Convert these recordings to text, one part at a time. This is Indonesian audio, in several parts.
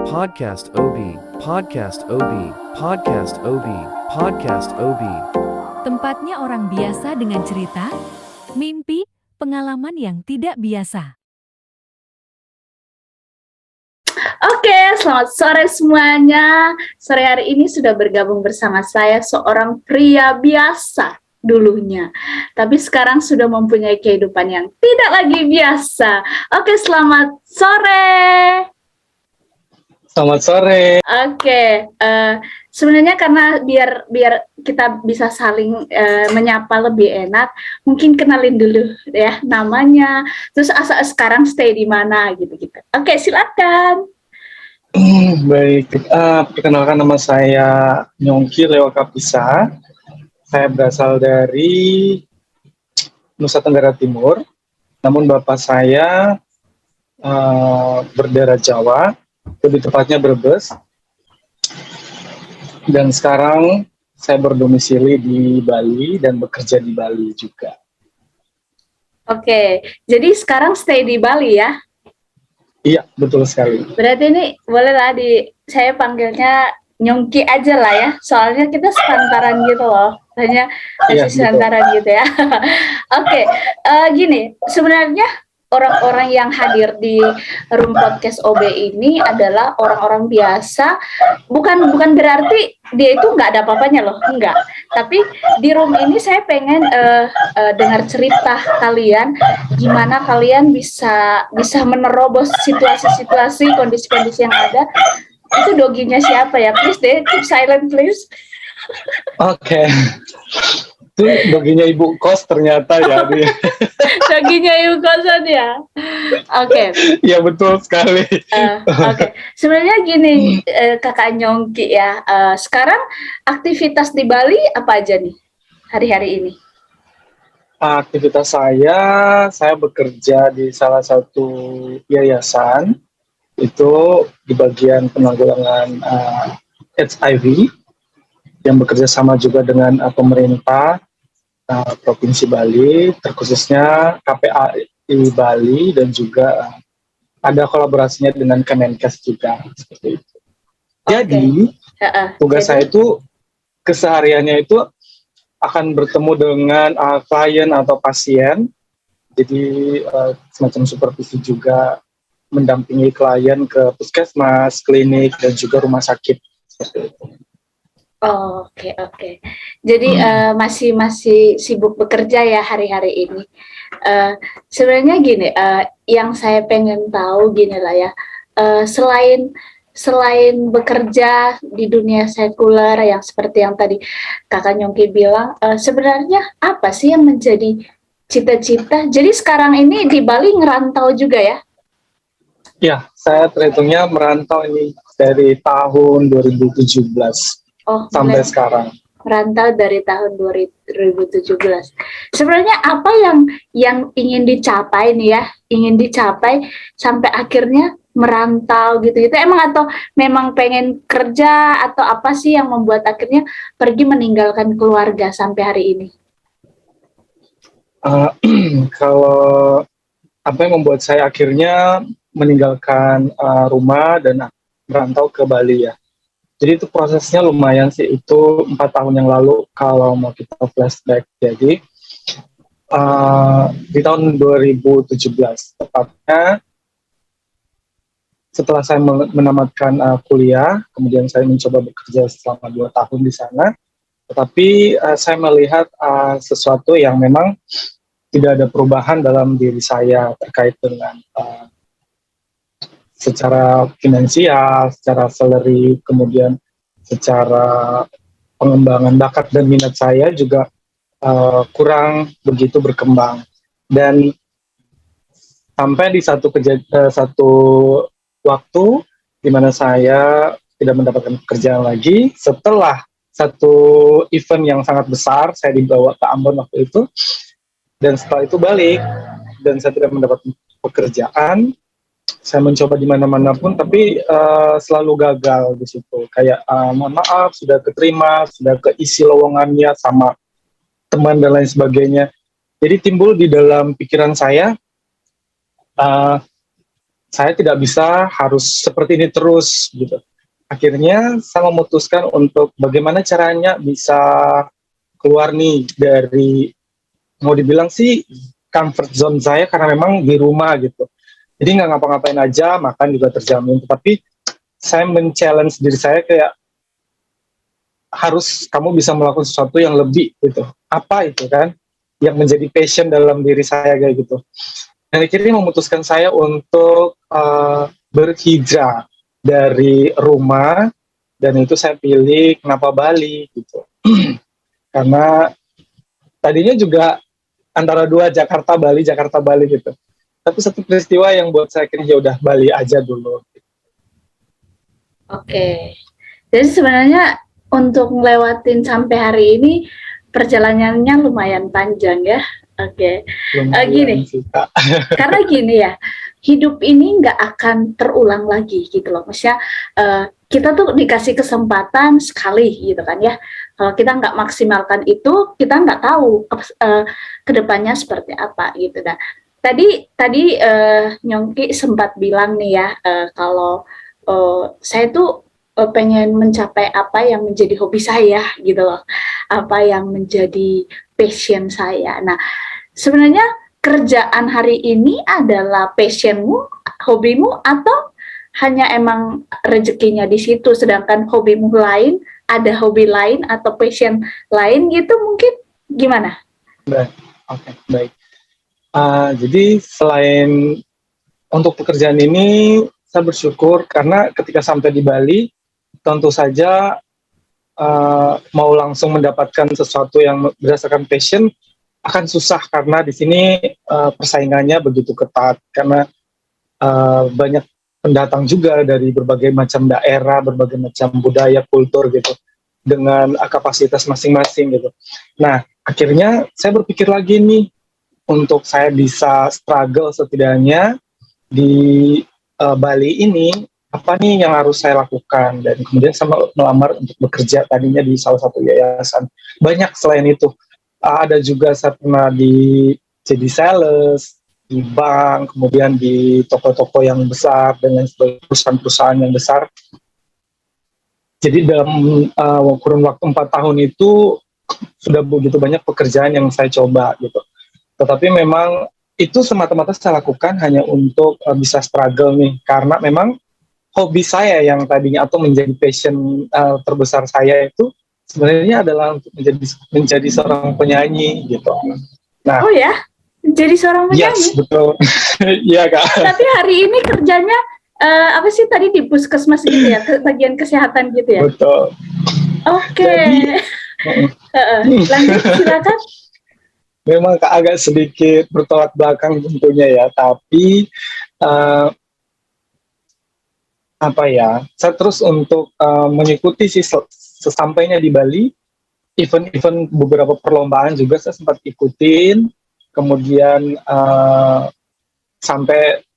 Podcast OB, Podcast OB, Podcast OB, Podcast OB. Tempatnya orang biasa dengan cerita, mimpi, pengalaman yang tidak biasa. Oke, selamat sore semuanya. Sore hari ini sudah bergabung bersama saya seorang pria biasa dulunya. Tapi sekarang sudah mempunyai kehidupan yang tidak lagi biasa. Oke, selamat sore. Selamat sore. Oke, sebenarnya karena biar kita bisa saling menyapa lebih enak, mungkin kenalin dulu ya namanya, terus asal sekarang stay di mana gitu-gitu. Oke, silakan. Baik, perkenalkan nama saya Nyongki Lewa Kapisa. Saya berasal dari Nusa Tenggara Timur, namun bapak saya berdarah Jawa, lebih tepatnya Brebes. Dan sekarang saya berdomisili di Bali dan bekerja di Bali juga. Oke, jadi sekarang stay di Bali ya? Iya, betul sekali. Berarti ini bolehlah saya panggilnya Nyongki aja lah ya, soalnya kita sepantaran gitu loh, hanya Iya, sepantaran gitu ya. Oke, gini, sebenarnya orang-orang yang hadir di room podcast OB ini adalah orang-orang biasa, bukan berarti dia itu nggak ada apa-apanya loh, enggak. Tapi di room ini saya pengen dengar cerita kalian, gimana kalian bisa menerobos situasi-situasi, kondisi-kondisi yang ada. Itu doginya siapa ya? Please deh, keep silent please. Oke. Itu doginya ibu kos ternyata ya. Doginya ibu kosan ya. Oke. Iya betul sekali. Oke. Sebenarnya gini, Kakak Nyongki ya. Sekarang aktivitas di Bali apa aja nih hari-hari ini? Aktivitas saya bekerja di salah satu yayasan, itu di bagian penanggulangan HIV, yang bekerja sama juga dengan pemerintah Provinsi Bali, terkhususnya KPAI Bali, dan juga ada kolaborasinya dengan Kemenkes juga, seperti itu. Jadi, tugas saya itu kesehariannya itu akan bertemu dengan klien atau pasien, jadi semacam supervisi juga, mendampingi klien ke puskesmas, klinik, dan juga rumah sakit. Seperti itu. Oke. Jadi masih sibuk bekerja ya hari-hari ini. Sebenarnya gini, yang saya pengen tahu gini lah ya, selain bekerja di dunia sekuler yang seperti yang tadi Kakak Nyongki bilang, sebenarnya apa sih yang menjadi cita-cita? Jadi sekarang ini di Bali ngerantau juga ya? Ya, saya terhitungnya merantau ini dari tahun 2017 sampai sekarang. Merantau dari tahun 2017. Sebenarnya apa yang ingin dicapai nih ya? Ingin dicapai sampai akhirnya merantau gitu-gitu. Emang atau memang pengen kerja atau apa sih yang membuat akhirnya pergi meninggalkan keluarga sampai hari ini? Kalau apa yang membuat saya akhirnya meninggalkan rumah dan merantau ke Bali ya. Jadi itu prosesnya lumayan sih, itu 4 tahun yang lalu kalau mau kita flashback. Jadi di tahun 2017 tepatnya setelah saya menamatkan kuliah, kemudian saya mencoba bekerja selama 2 tahun di sana, tetapi saya melihat sesuatu yang memang tidak ada perubahan dalam diri saya terkait dengan secara finansial, secara salary, kemudian secara pengembangan bakat dan minat saya juga kurang begitu berkembang. Dan sampai di satu waktu di mana saya tidak mendapatkan pekerjaan lagi, setelah satu event yang sangat besar, saya dibawa ke Ambon waktu itu, dan setelah itu balik, dan saya tidak mendapatkan pekerjaan. Saya mencoba di mana-mana pun, tapi selalu gagal di situ. Kayak mohon maaf, sudah keterima, sudah keisi lowongannya sama teman dan lain sebagainya. Jadi timbul di dalam pikiran saya, saya tidak bisa harus seperti ini terus gitu. Akhirnya saya memutuskan untuk bagaimana caranya bisa keluar nih dari, mau dibilang sih comfort zone saya, karena memang di rumah gitu. Jadi nggak ngapa-ngapain aja, makan juga terjamin. Tapi saya men-challenge diri saya kayak, harus kamu bisa melakukan sesuatu yang lebih gitu. Apa itu kan? Yang menjadi passion dalam diri saya kayak gitu. Dan akhirnya memutuskan saya untuk berhijrah dari rumah, dan itu saya pilih kenapa Bali gitu. Karena tadinya juga antara dua, Jakarta Bali gitu. Tapi satu peristiwa yang buat saya kira ya udah Bali aja dulu. Oke. Jadi sebenarnya untuk ngelewatin sampai hari ini perjalanannya lumayan panjang ya. Oke. Gini. Sih, Kak. Karena gini ya, hidup ini nggak akan terulang lagi gitu loh. Maksudnya kita tuh dikasih kesempatan sekali gitu kan ya. Kalau kita nggak maksimalkan itu, kita nggak tahu kedepannya seperti apa gitu. Nah, tadi Nyongki sempat bilang nih ya, kalau saya tuh pengen mencapai apa yang menjadi hobi saya gitu loh, apa yang menjadi passion saya. Nah, sebenarnya kerjaan hari ini adalah passionmu, hobimu, atau hanya emang rezekinya di situ, sedangkan hobimu lain, ada hobi lain atau passion lain gitu mungkin, gimana? Oke, baik. Jadi selain untuk pekerjaan ini, saya bersyukur karena ketika sampai di Bali, tentu saja mau langsung mendapatkan sesuatu yang berdasarkan passion akan susah, karena di sini persaingannya begitu ketat, karena banyak pendatang juga dari berbagai macam daerah, berbagai macam budaya, kultur gitu, dengan kapasitas masing-masing gitu. Nah, akhirnya saya berpikir lagi nih, untuk saya bisa struggle setidaknya di Bali ini, apa nih yang harus saya lakukan. Dan kemudian saya melamar untuk bekerja tadinya di salah satu yayasan. Banyak selain itu, ada juga saya pernah jadi sales di bank, kemudian di toko-toko yang besar dan lain sebagainya, perusahaan-perusahaan yang besar. Jadi dalam kurun waktu 4 tahun itu sudah begitu banyak pekerjaan yang saya coba gitu. Tetapi memang itu semata-mata saya lakukan hanya untuk bisa struggle nih, karena memang hobi saya yang tadinya atau menjadi passion terbesar saya itu sebenarnya adalah untuk menjadi seorang penyanyi gitu. Nah, oh ya, jadi seorang penyanyi? Yes, betul. Iya, Kak. Tapi hari ini kerjanya apa sih tadi di puskesmas gitu ya, bagian kesehatan gitu ya? Betul. Oke. Lanjut, silakan. Memang agak sedikit bertolak belakang tentunya ya, tapi apa ya, saya terus untuk mengikuti sih sesampainya di Bali, event-event beberapa perlombaan juga saya sempat ikutin, kemudian sampai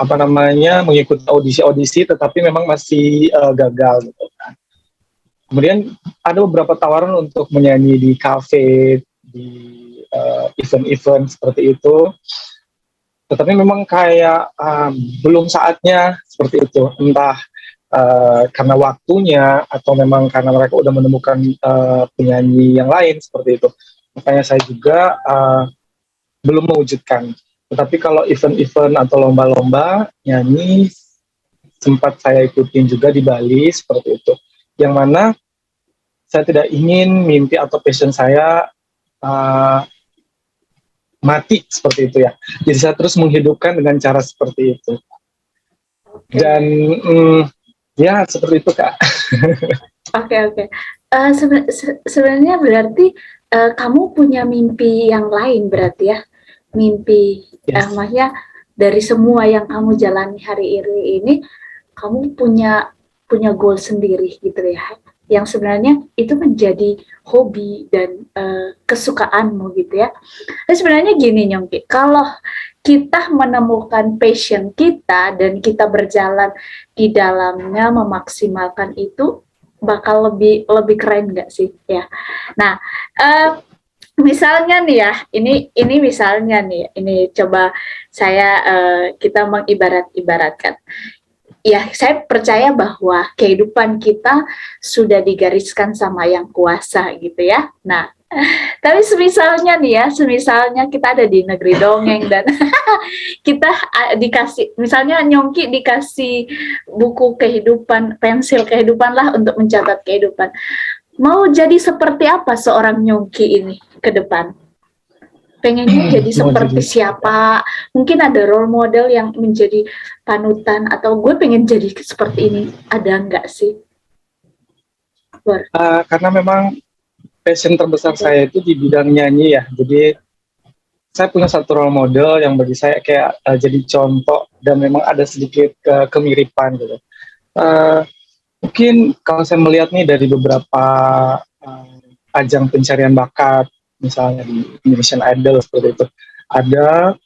apa namanya mengikuti audisi-audisi, tetapi memang masih gagal gitu kan. Kemudian ada beberapa tawaran untuk menyanyi di kafe, di event-event seperti itu, tetapi memang kayak belum saatnya seperti itu, entah karena waktunya atau memang karena mereka udah menemukan penyanyi yang lain seperti itu. Makanya saya juga belum mewujudkan. Tetapi kalau event-event atau lomba-lomba nyanyi sempat saya ikutin juga di Bali seperti itu, yang mana saya tidak ingin mimpi atau passion saya mati seperti itu ya. Jadi saya terus menghidupkan dengan cara seperti itu. Dan ya seperti itu, Kak. Oke. Sebenarnya berarti kamu punya mimpi yang lain berarti ya, mimpi Yes. maksudnya dari semua yang kamu jalani hari ini kamu punya goal sendiri gitu ya, yang sebenarnya itu menjadi hobi dan kesukaanmu gitu ya. Nah, sebenarnya gini Nyongki, kalau kita menemukan passion kita dan kita berjalan di dalamnya memaksimalkan itu, bakal lebih keren nggak sih ya. Nah, misalnya nih ya, ini misalnya nih, ini coba kita mengibarat-ibaratkan. Ya, saya percaya bahwa kehidupan kita sudah digariskan sama yang kuasa gitu ya. Nah, tapi semisalnya kita ada di negeri dongeng dan kita dikasih, misalnya Nyongki dikasih buku kehidupan, pensil kehidupan lah untuk mencatat kehidupan. Mau jadi seperti apa seorang Nyongki ini ke depan? Pengennya jadi seperti siapa? Mungkin ada role model yang menjadi panutan, atau gue pengen jadi seperti ini. Ada nggak sih? Karena memang passion terbesar saya itu di bidang nyanyi ya. Jadi saya punya satu role model yang bagi saya kayak jadi contoh, dan memang ada sedikit kemiripan gitu. Mungkin kalau saya melihat nih dari beberapa ajang pencarian bakat, misalnya di Indonesian Idol seperti itu, ada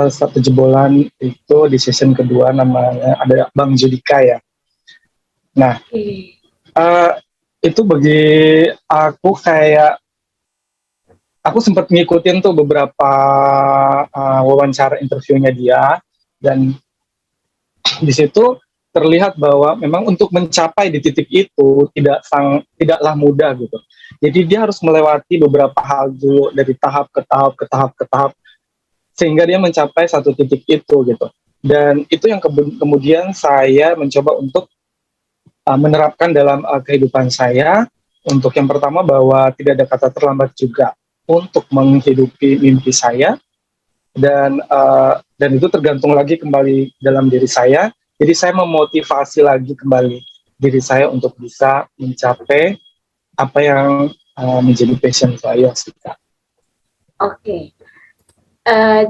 satu jebolan itu di season kedua, namanya ada Bang Judika ya. Nah, itu bagi aku kayak, aku sempat ngikutin tuh beberapa wawancara interviewnya dia, dan di situ terlihat bahwa memang untuk mencapai di titik itu tidaklah mudah gitu. Jadi dia harus melewati beberapa hal dulu, dari tahap ke tahap, sehingga dia mencapai satu titik itu gitu. Dan itu yang kemudian saya mencoba untuk menerapkan dalam kehidupan saya. Untuk yang pertama, bahwa tidak ada kata terlambat juga untuk menghidupi mimpi saya, dan itu tergantung lagi kembali dalam diri saya. Jadi saya memotivasi lagi kembali diri saya untuk bisa mencapai apa yang menjadi passion saya sih, Kak. Oke.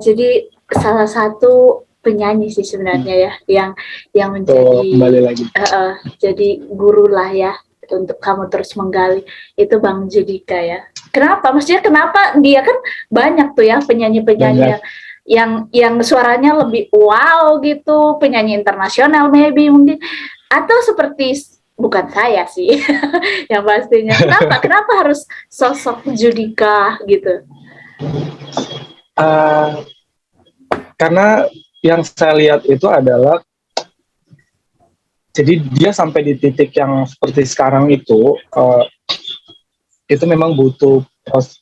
Jadi salah satu penyanyi sih sebenarnya ya, yang menjadi kembali lagi. Jadi guru lah ya untuk kamu terus menggali, itu Bang Judika ya. Kenapa? Maksudnya kenapa dia kan banyak tuh ya penyanyi-penyanyi yang suaranya lebih wow gitu, penyanyi internasional maybe mungkin, atau seperti, bukan saya sih yang pastinya, kenapa harus sosok Judika gitu? Karena yang saya lihat itu adalah, jadi dia sampai di titik yang seperti sekarang itu memang butuh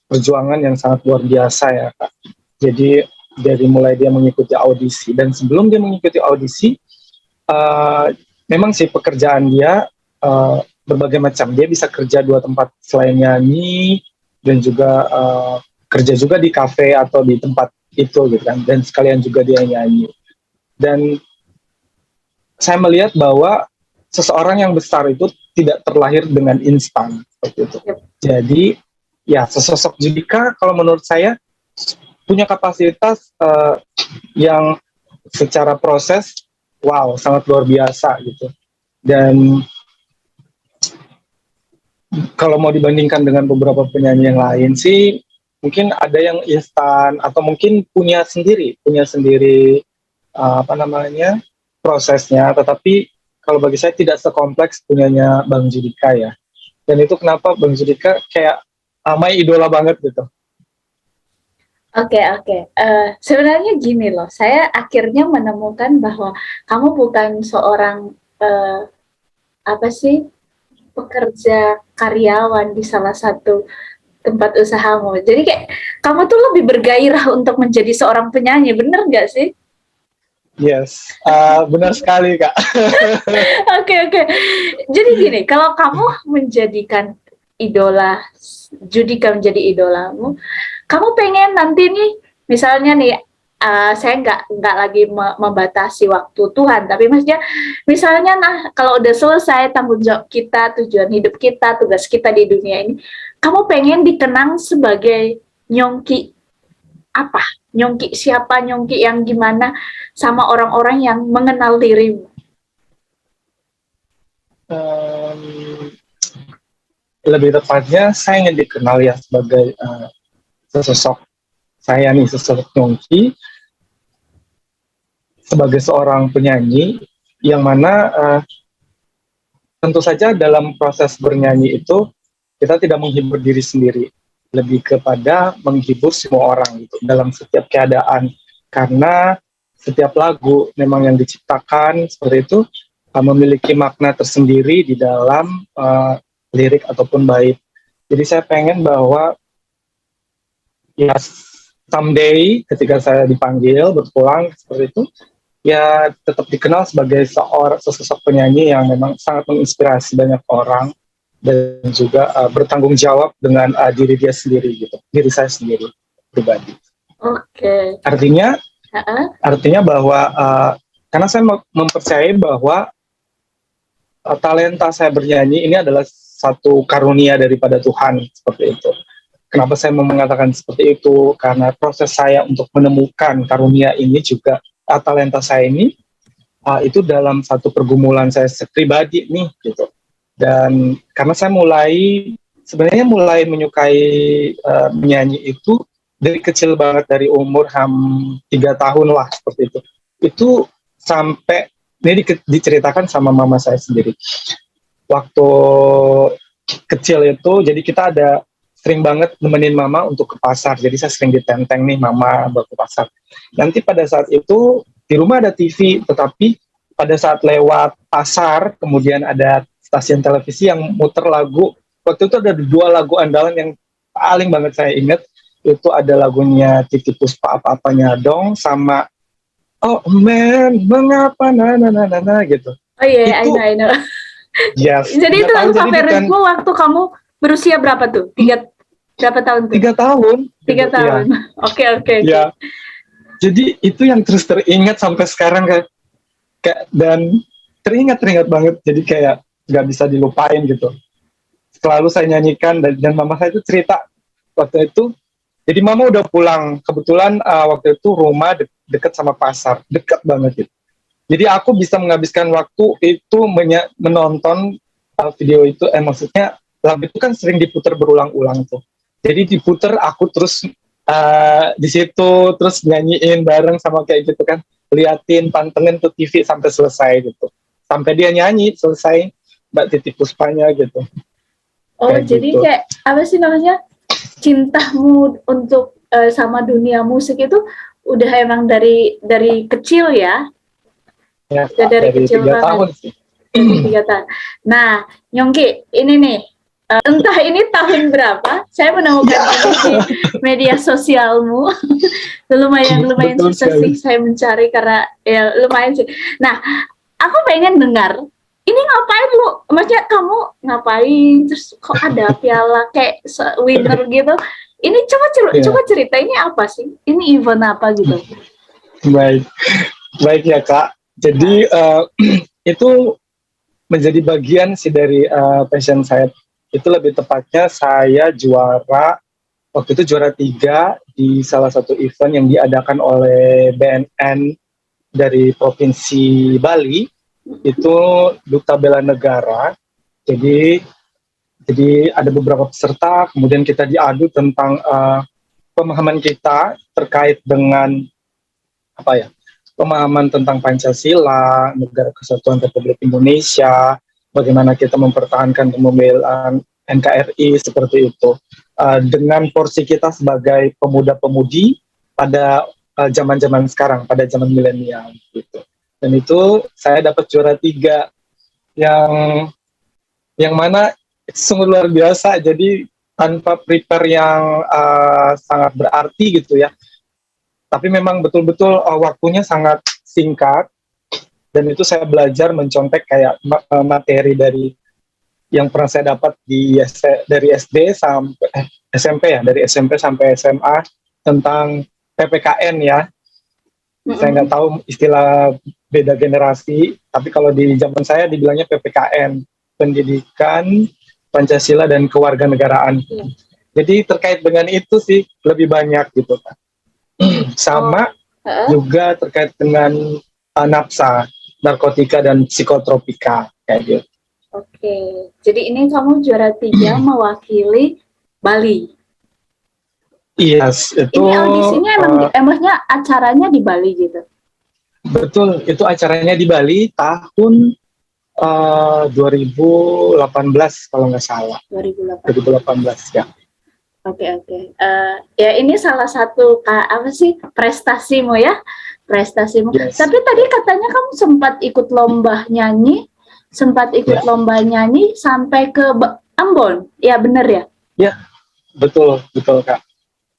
perjuangan yang sangat luar biasa ya, Kak. Jadi dari mulai dia mengikuti audisi, dan sebelum dia mengikuti audisi, memang sih pekerjaan dia berbagai macam. Dia bisa kerja 2 tempat selain nyanyi, dan juga kerja juga di kafe atau di tempat itu gitu kan, dan sekalian juga dia nyanyi. Dan saya melihat bahwa seseorang yang besar itu tidak terlahir dengan instan seperti itu. Jadi ya, sesosok Judika kalau menurut saya punya kapasitas yang secara proses sangat luar biasa gitu. Dan kalau mau dibandingkan dengan beberapa penyanyi yang lain sih, mungkin ada yang instan, atau mungkin punya sendiri prosesnya, tetapi kalau bagi saya tidak sekompleks punyanya Bang Judika ya. Dan itu kenapa Bang Judika kayak my idola banget gitu. Oke. Sebenarnya gini loh, saya akhirnya menemukan bahwa kamu bukan seorang pekerja karyawan di salah satu tempat usahamu. Jadi kayak kamu tuh lebih bergairah untuk menjadi seorang penyanyi, bener nggak sih? Yes, benar sekali, Kak. Oke. Jadi gini, kalau kamu menjadikan Judika menjadi idolamu, kamu pengen nanti nih, misalnya nih, saya nggak lagi membatasi waktu Tuhan, tapi maksudnya, misalnya kalau udah selesai tanggung jawab kita, tujuan hidup kita, tugas kita di dunia ini, kamu pengen dikenang sebagai Nyongki apa? Nyongki siapa? Nyongki yang gimana sama orang-orang yang mengenal dirimu? Lebih tepatnya saya ingin dikenal ya sebagai sosok Nyongki, sebagai seorang penyanyi yang mana tentu saja dalam proses bernyanyi itu kita tidak menghibur diri sendiri, lebih kepada menghibur semua orang gitu dalam setiap keadaan, karena setiap lagu memang yang diciptakan seperti itu memiliki makna tersendiri di dalam lirik ataupun bait. Jadi saya pengen bahwa ya someday ketika saya dipanggil berpulang seperti itu, ya tetap dikenal sebagai sosok penyanyi yang memang sangat menginspirasi banyak orang dan juga bertanggung jawab dengan diri dia sendiri gitu, diri saya sendiri pribadi. Oke. Artinya bahwa karena saya mempercayai bahwa talenta saya bernyanyi ini adalah satu karunia daripada Tuhan seperti itu. Kenapa saya mau mengatakan seperti itu? Karena proses saya untuk menemukan karunia ini juga talenta saya ini itu dalam satu pergumulan saya pribadi nih gitu. Dan karena saya sebenarnya mulai menyukai menyanyi itu dari kecil banget, dari umur 3 tahun lah seperti itu. Itu sampai ini diceritakan sama mama saya sendiri. Waktu kecil itu, jadi kita sering banget nemenin mama untuk ke pasar. Jadi saya sering ditenteng nih mama buat ke pasar. Nanti pada saat itu di rumah ada TV, tetapi pada saat lewat pasar kemudian ada stasiun televisi yang muter lagu. Waktu itu ada 2 lagu andalan yang paling banget saya ingat. Itu ada lagunya Titiek Puspa Apa-Apanya Dong sama Oh Man Mengapa na gitu. Oh iya, yeah, I know. Yes. Jadi itu lagu favoritmu waktu kamu berusia berapa tuh? Berapa tahun tuh? 3 tahun. 3 tahun. Oke. Ya. Jadi itu yang terus teringat sampai sekarang dan teringat banget. Jadi kayak nggak bisa dilupain gitu. Selalu saya nyanyikan dan mama saya itu cerita waktu itu. Jadi mama udah pulang. Kebetulan waktu itu rumah dekat sama pasar, dekat banget gitu. Jadi aku bisa menghabiskan waktu itu menonton video itu. Maksudnya lagu itu kan sering diputar berulang-ulang tuh. Jadi diputer aku terus di situ terus nyanyiin bareng sama kayak gitu kan, liatin pantengin tuh TV sampai selesai gitu, sampai dia nyanyi selesai Mbak Titiek Puspanya gitu. Oh kayak jadi gitu. Kayak apa sih namanya, cintamu untuk sama dunia musik itu udah emang dari kecil ya? Ya dari kecil 3 tahun sih. 3 tahun. Nah Yongki ini nih, entah ini tahun berapa saya menemukan di media sosialmu. lumayan susah sih saya mencari karena ya lumayan sih. Nah aku pengen dengar ini ngapain lu, maksudnya kamu ngapain, terus kok ada piala kayak winner gitu. Ini coba cerita ini apa sih, ini event apa gitu. Baik ya Kak, jadi itu menjadi bagian sih dari passion saya. Itu lebih tepatnya saya waktu itu juara 3 di salah satu event yang diadakan oleh BNN dari Provinsi Bali, itu Duta Bela Negara. Jadi ada beberapa peserta, kemudian kita diadu tentang pemahaman kita terkait dengan pemahaman tentang Pancasila, Negara Kesatuan Republik Indonesia, bagaimana kita mempertahankan dan membela NKRI seperti itu, dengan porsi kita sebagai pemuda-pemudi pada zaman-zaman sekarang, pada zaman milenial gitu. Dan itu saya dapat juara 3 yang mana itu sungguh luar biasa. Jadi tanpa prepare yang sangat berarti gitu ya, tapi memang betul-betul waktunya sangat singkat. Dan itu saya belajar mencontek kayak materi dari yang pernah saya dapat dari SD sampai SMP ya, dari SMP sampai SMA tentang PPKN ya. Saya nggak tahu istilah beda generasi, tapi kalau di zaman saya dibilangnya PPKN, Pendidikan Pancasila dan Kewarganegaraan. Jadi terkait dengan itu sih lebih banyak gitu kan. Sama juga terkait dengan nafsa, narkotika dan psikotropika kayak gitu. Oke, jadi ini kamu juara 3 mewakili Bali. Yes, itu. Ini audisinya emangnya acaranya di Bali gitu? Betul, itu acaranya di Bali tahun 2018 kalau nggak salah. 2018 ya. Oke, oke. Ya ini salah satu apa sih prestasimu ya, prestasimu. Yes. Tapi tadi katanya kamu sempat ikut lomba nyanyi, sampai ke Ambon. Ya benar ya? Ya, betul Kak.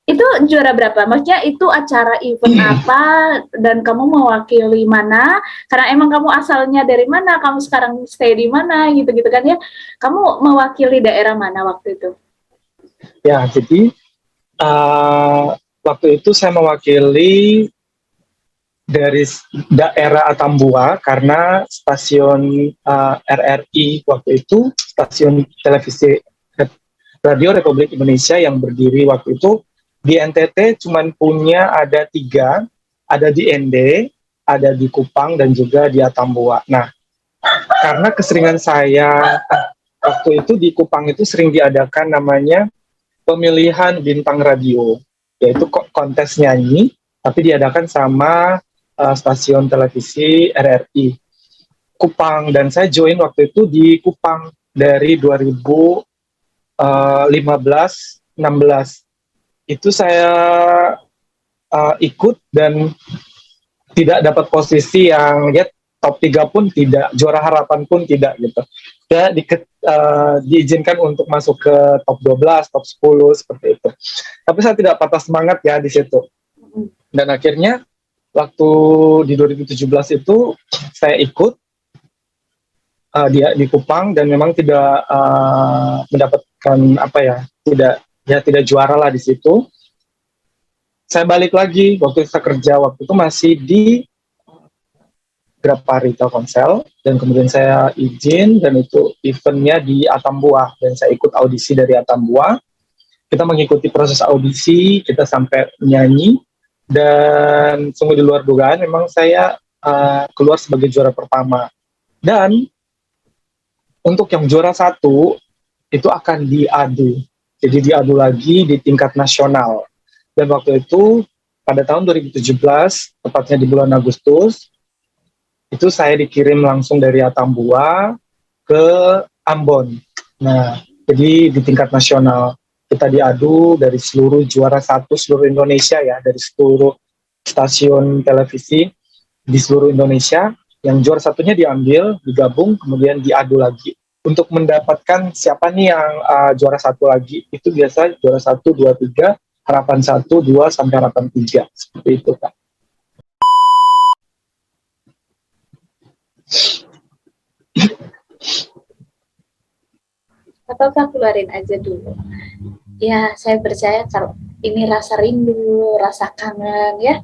Itu juara berapa? Maksudnya itu acara event apa dan kamu mewakili mana? Karena emang kamu asalnya dari mana, kamu sekarang stay di mana gitu-gitu kan ya. Kamu mewakili daerah mana waktu itu? Ya, jadi waktu itu saya mewakili dari daerah Atambua karena stasiun RRI waktu itu, stasiun televisi Radio Republik Indonesia yang berdiri waktu itu di NTT cuman punya ada 3, ada di ND, ada di Kupang dan juga di Atambua. Nah, karena keseringan saya waktu itu di Kupang itu sering diadakan namanya pemilihan bintang radio, yaitu kontes nyanyi, tapi diadakan sama stasiun televisi RRI Kupang, dan saya join waktu itu di Kupang dari 2015-16. Itu saya ikut dan tidak dapat posisi yang ya top 3 pun tidak, juara harapan pun tidak gitu. Ya diizinkan untuk masuk ke top 12, top 10 seperti itu. Tapi saya tidak patah semangat ya di situ. Dan akhirnya waktu di 2017 itu saya ikut di Kupang dan memang tidak mendapatkan tidak juara lah di situ. Saya balik lagi waktu saya kerja waktu itu masih di Grapari Telkomsel, dan kemudian saya izin dan itu eventnya di Atambua dan saya ikut audisi dari Atambua. Kita mengikuti proses audisi, kita sampai menyanyi dan sungguh di luar dugaan memang saya keluar sebagai juara pertama. Dan untuk yang juara 1 itu akan diadu. Jadi diadu lagi di tingkat nasional. Dan waktu itu pada tahun 2017, tepatnya di bulan Agustus, itu saya dikirim langsung dari Atambua ke Ambon. Nah, jadi di tingkat nasional kita diadu dari seluruh juara 1 seluruh Indonesia ya, dari seluruh stasiun televisi di seluruh Indonesia. Yang juara 1-nya diambil, digabung, kemudian diadu lagi. Untuk mendapatkan siapa nih yang juara 1 lagi, itu biasa juara 1, 2, 3, harapan 1, 2, sampai harapan 3. Seperti itu, Kak. Atau keluarin aja dulu. Ya, saya percaya kalau ini rasa rindu, rasa kangen ya.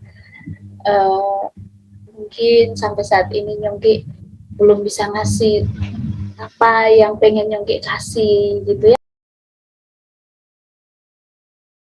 Mungkin sampai saat ini Nyongki belum bisa ngasih apa yang pengen Nyongki kasih gitu ya.